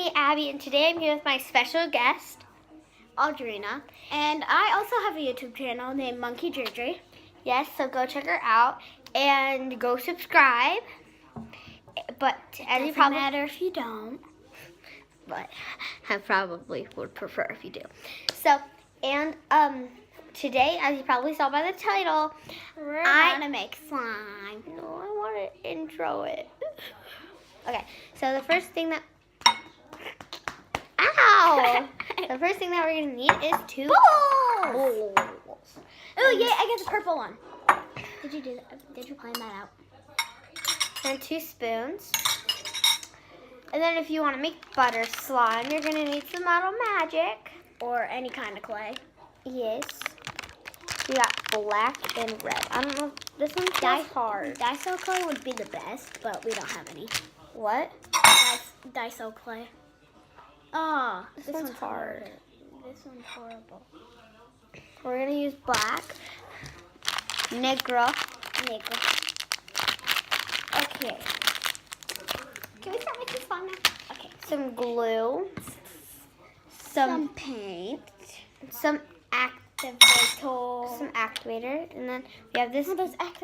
me, Abby, and today I'm here with my special guest, Audrina. And I also have a YouTube channel named Monkey JJ. Yes, so go check her out and go subscribe. But as you Doesn't probably matter if you don't. but I probably would prefer if you do. So, and today, as you probably saw by the title, We're gonna make slime. No, I want to intro it. Okay, so the first thing that Ow! The first thing that we're gonna need is two bowls. Oh yeah, I got the purple one. Did you do that? Did you plan that out? And 2 spoons. And then if you want to make butter slime, you're gonna need some Model Magic. Or any kind of clay. Yes. We got black and red. I don't know. This one's hard. Daiso clay would be the best, but we don't have any. What? Daiso clay. Oh, This one's hard. This one's horrible. We're gonna use black. Negro. Okay. Can we start making slime now? Okay. Some glue. Some paint. Some activator. And then we have this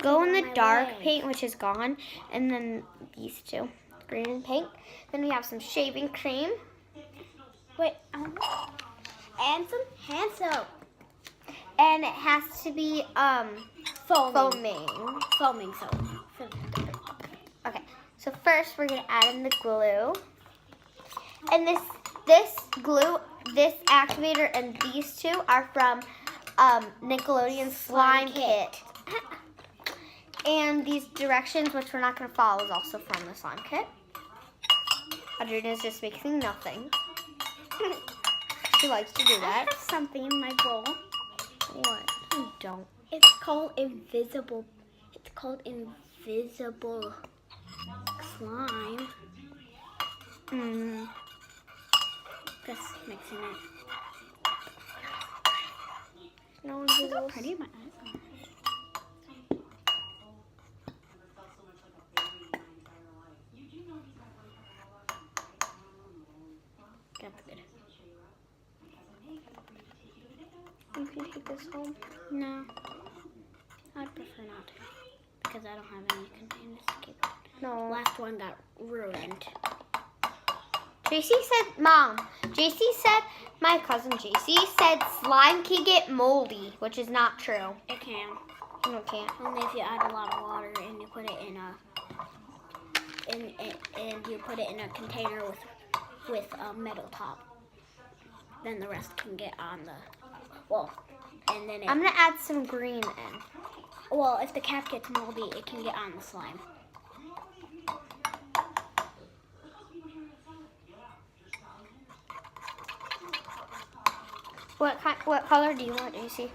glow in the dark paint, which is gone. And then these two. Green and pink. Then we have some shaving cream. Wait. And some hand soap. And it has to be foaming. Foaming soap. Okay, so first we're gonna add in the glue. And this glue, this activator, and these two are from Nickelodeon Slime Kit. And these directions, which we're not gonna follow, is also from the Slime Kit. Audrina's just mixing nothing. She likes to do I that. have something in my bowl. What? You don't. It's called invisible. It's called invisible slime. Just mixing it. No Look how invisible. pretty my eyes are. That's good. You can take this home. No, I'd prefer not to because I don't have any containers to keep it. No. Last one got ruined. JC said, my cousin JC said slime can get moldy, which is not true. It can. No, it can't. Only if you add a lot of water and you put it in a container with a metal top. Then the rest can get on and then I'm gonna add some green in. if the cap gets moldy, it can get on the slime. What color do you want, JC?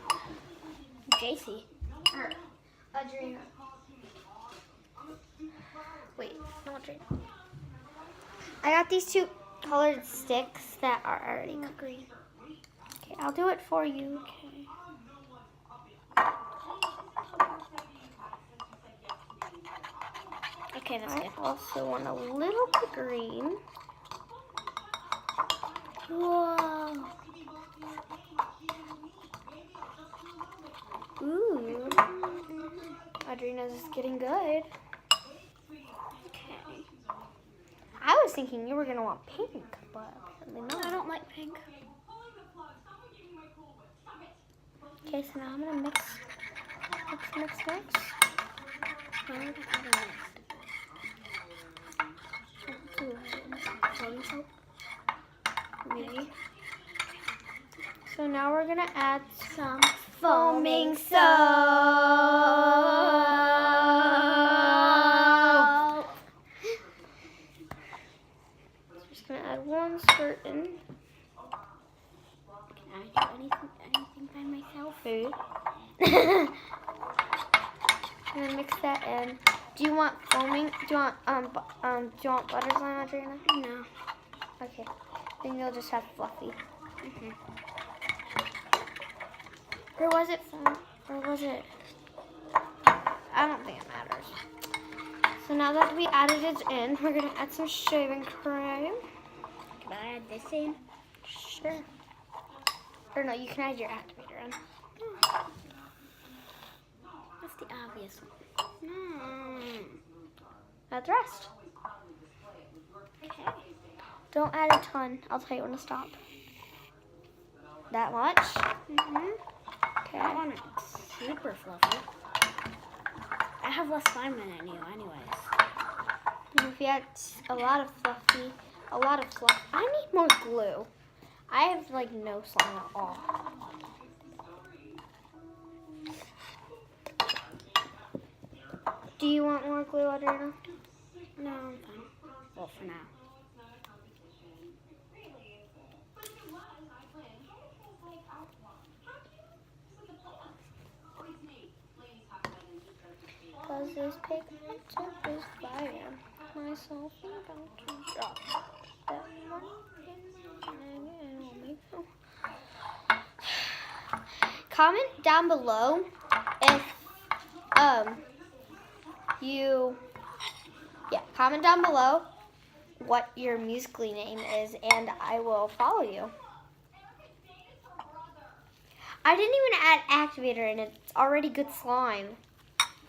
JC. Audrina. Wait, not Audrina. I got these 2 colored sticks that are already green. Okay, I'll do it for you. Okay, that's I good. also want a little bit green. Whoa. Ooh. Audrina's is getting good. Okay. I was thinking you were going to want pink, but apparently I not. don't like pink. Okay, so now I'm going to mix. Where would I have it next? Foaming soap. Okay. So now we're going to add Some foaming soap. Just going to add 1 squirt in. Can I do anything by myself? Food. I'm gonna mix that in. Do you want foaming? Do you want butter slime, Audrina? No. Okay. Then you'll just have fluffy. Or was it foam? Or was it? I don't think it matters. So now that we added it in, we're gonna add some shaving cream. Can I add this in? Sure. Or no, you can add your activator in. That's the obvious one. Add the rest. Okay. Don't add a ton. I'll tell you when to stop. That much? Mm-hmm. Okay. I want it super fluffy. I have less slime than you anyways. If you add a lot of fluff. I need more glue. I have like no slime at all. Do you want more glue, Adriana? No, I'm fine. Well, for now. Cause this pigment tip is fire. Myself about to drop. That one in will make them. Comment down below if comment down below what your Musical.ly name is, and I will follow you. I didn't even add activator in it. It's already good slime.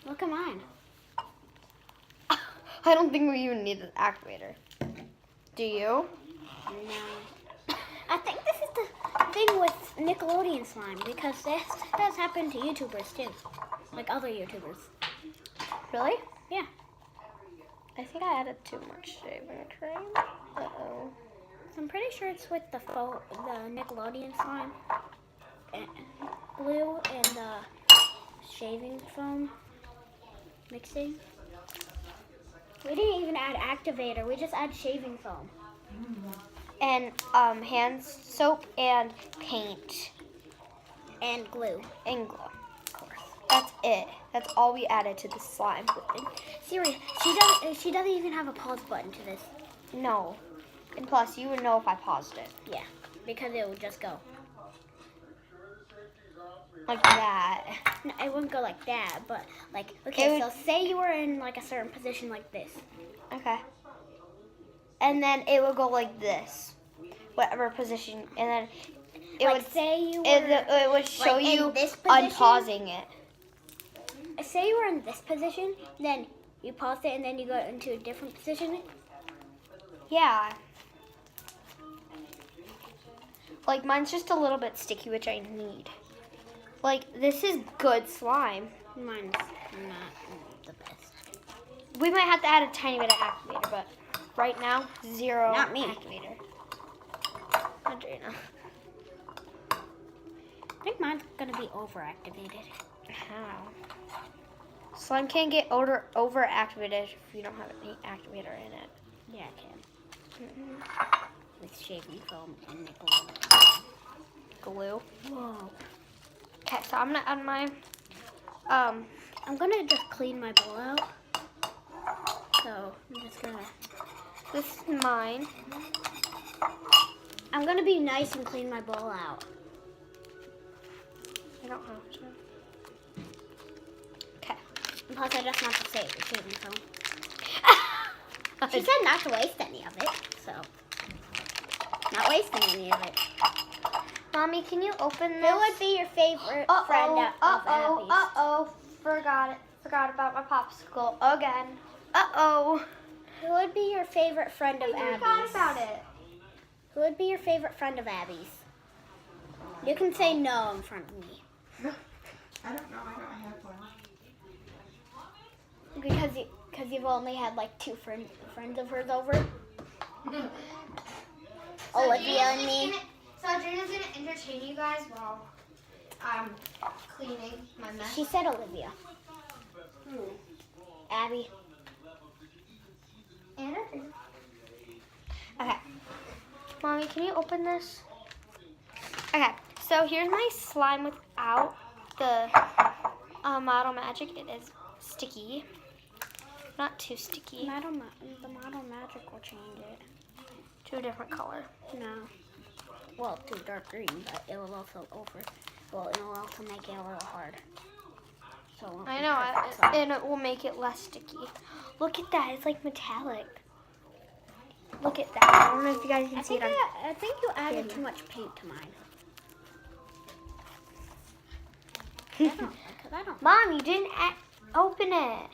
Look at mine. I don't think we even need an activator. Do you? No. I think this is the thing with Nickelodeon slime, because this does happen to YouTubers too. Like other YouTubers. Really? Yeah. I think I added too much shaving cream. Uh-oh. So I'm pretty sure it's with the Nickelodeon slime. And glue and the shaving foam mixing. We didn't even add activator. We just add shaving foam. And hand soap and paint And glue. and glue. Of course. That's it. That's all we added to the slime. Seriously, she doesn't even have a pause button to this. No. And plus, you would know if I paused it. Yeah, because it would just go. Like that. No, it wouldn't go like that, but like, okay, so say you were in like a certain position like this. Okay. And then it would go like this. Whatever position. And then it Like, would say you were it would show like, in you this position? unpausing it. Say you were in this position, then you pause it and then you go into a different position. Yeah. Like mine's just a little bit sticky, which I need. Like this is good slime. Mine's not the best. We might have to add a tiny bit of activator, but right now, zero Not me. activator. Adriana. I think mine's gonna be overactivated. How? Slime can't get over-activated if you don't have any activator in it. Yeah, I can. Mm-mm. With shaving foam and Nickelodeon. Glue. Whoa. Okay, so I'm gonna add my I'm gonna just clean my bowl out. So I'm just gonna. this is mine. I'm gonna be nice and clean my bowl out. I don't have to. Okay. And plus, I just want to say the shaving foam. She said not to waste any of it, so not wasting any of it. Mommy, can you open this? Who would be your favorite friend of Abby's? Uh-oh. Forgot about my popsicle again. Uh-oh. Who would be your favorite friend of I Abby's? forgot about it. Who would be your favorite friend of Abby's? You can say no in front of me. I don't know. I don't have one. Because you've only had like two friends of hers over. Olivia and me. So Adriana's gonna entertain you guys while I'm cleaning my mess. She said Olivia. Abby. And Adriana. Okay. Mommy, can you open this? Okay, so here's my slime without the Model Magic. It is sticky. Not too sticky. The Model Magic will change it. To a different color. No. Well, to dark green, but it will also it will also make it a little hard. So it won't be I know, perfect, so- and it will make it less sticky. Look at that, it's like metallic. Look at that. I don't know if you guys can I see it think, on. I think you added camera. too much paint to mine. I don't. Mom, you didn't open it.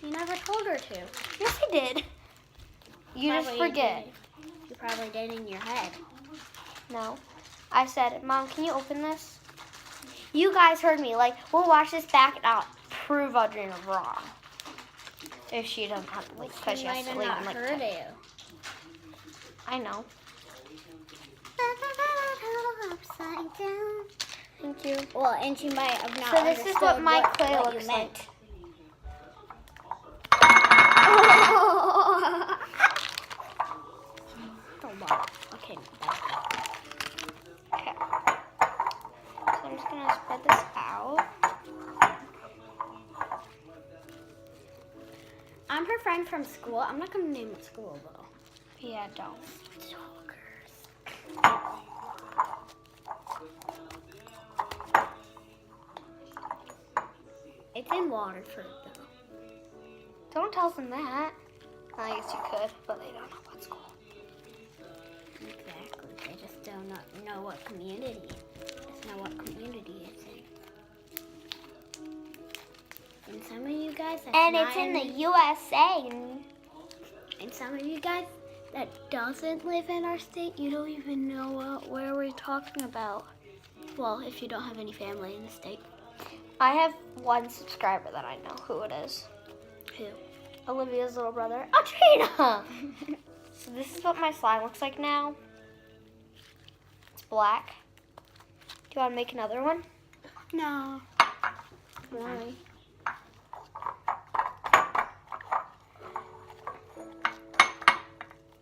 You never told her to. Yes, I did. You just Probably forget. did. You probably did in your head. No. I said, Mom, can you open this? You guys heard me. Like, we'll watch this back and I'll prove Audrina wrong. If she doesn't have to leave, because she Might has to have leave not in like heard 10. you. I know. Upside down. Thank you. Well, and she might have not So this is what understood my clay what looks you meant. A lot. Okay. Okay. So I'm just going to spread this out. I'm her friend from school. I'm not gonna name what school though. Yeah, don't. It's in Waterford though. Don't tell them that. I guess you could, but they don't know what school. Exactly. They just don't know what community. Just know what community it's in. And some of you guys. That's And not it's in the USA. And some of you guys that doesn't live in our state, you don't even know where we're talking about. Well, if you don't have any family in the state. I have one subscriber that I know who it is. Who? Olivia's little brother, Audrina. So this is what my slime looks like now. It's black. Do you want to make another one? No. Why?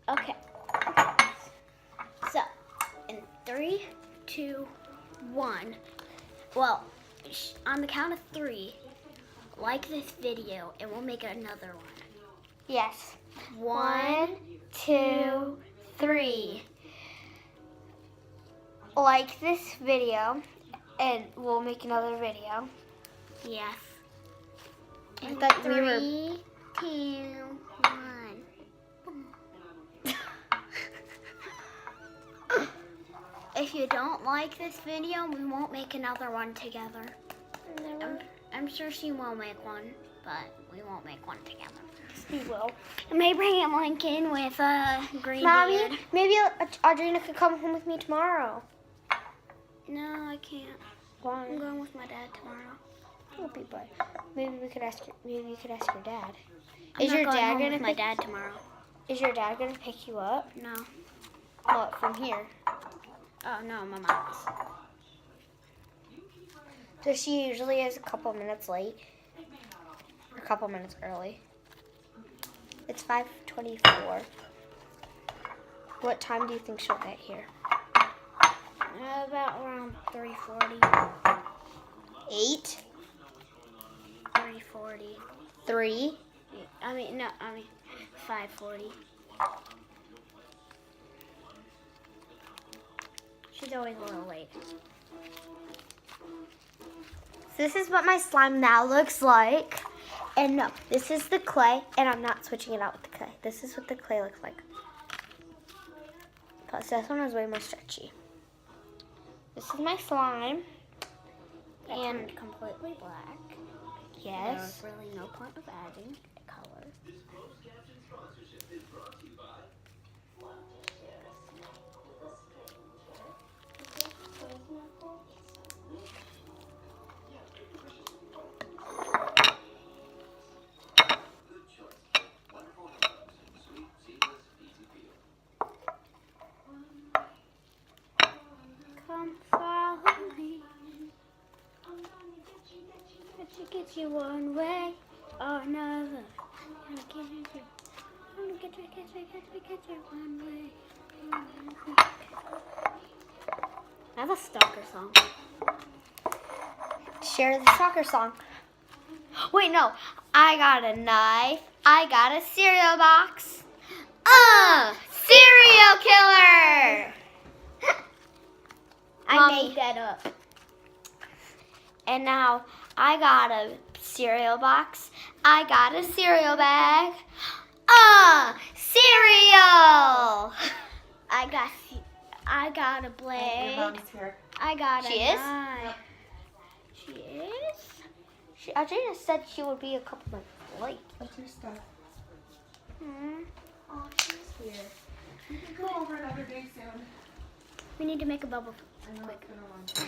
Okay. So, in 3, 2, 1. Well, on the count of 3, like this video, and we'll make another one. Yes. 1, 2, 3. Like this video, and we'll make another video. Yes. I And thought we were- 3, 2, 1. If you don't like this video, we won't make another one together. I'm sure she will make one, but we won't make one together. We will. I may bring in Lincoln with a green Mommy, beard. maybe Audrina could come home with me tomorrow. No, I can't. Why? I'm going with my dad tomorrow. Oh, but maybe we could ask. Maybe you could ask your dad. I'm Is not your going dad home gonna with my pick? dad tomorrow? Is your dad gonna pick you up? No. What, from here? Oh no, my mom's. So she usually is a couple minutes late, or a couple minutes early. It's 5:24. What time do you think she'll get here? About around 3:40. 8, 3:40. 3. I mean 5:40. She's always a little late. This is what my slime now looks like. And no, this is the clay, and I'm not switching it out with the clay. This is what the clay looks like. Plus, this one is way more stretchy. This is my slime. That And turned completely black. yes. There was really no point of adding a color. Come follow me. Get you one way or another. Get you one way. That's a stalker song. Share the soccer song. Wait, no. I got a knife. I got a cereal box. Serial killer! I Mommy. made that up. And now I got a cereal box. I got a cereal bag. Cereal! I got a Your blade. mom's here. I got She a is? knife. She is? Audrina said she would be a couple minutes late. What's your stuff? Hmm. Oh, she's here. You can go over another day soon. We need to make a bubble. I know it's been a long time.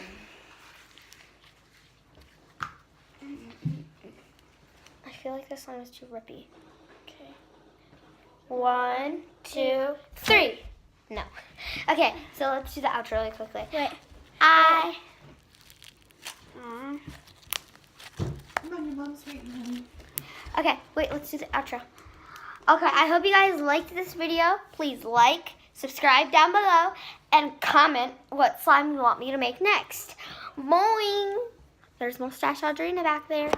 I feel like this one is too rippy. Okay. 1, 2, 3. No. Okay, so let's do the outro really quickly. Wait. I Aw. Come on, your mom's waiting, honey. Okay, wait, let's do the outro. Okay, I hope you guys liked this video. Please like, subscribe down below, and comment what slime you want me to make next. Boing! There's Mustache Audrina back there.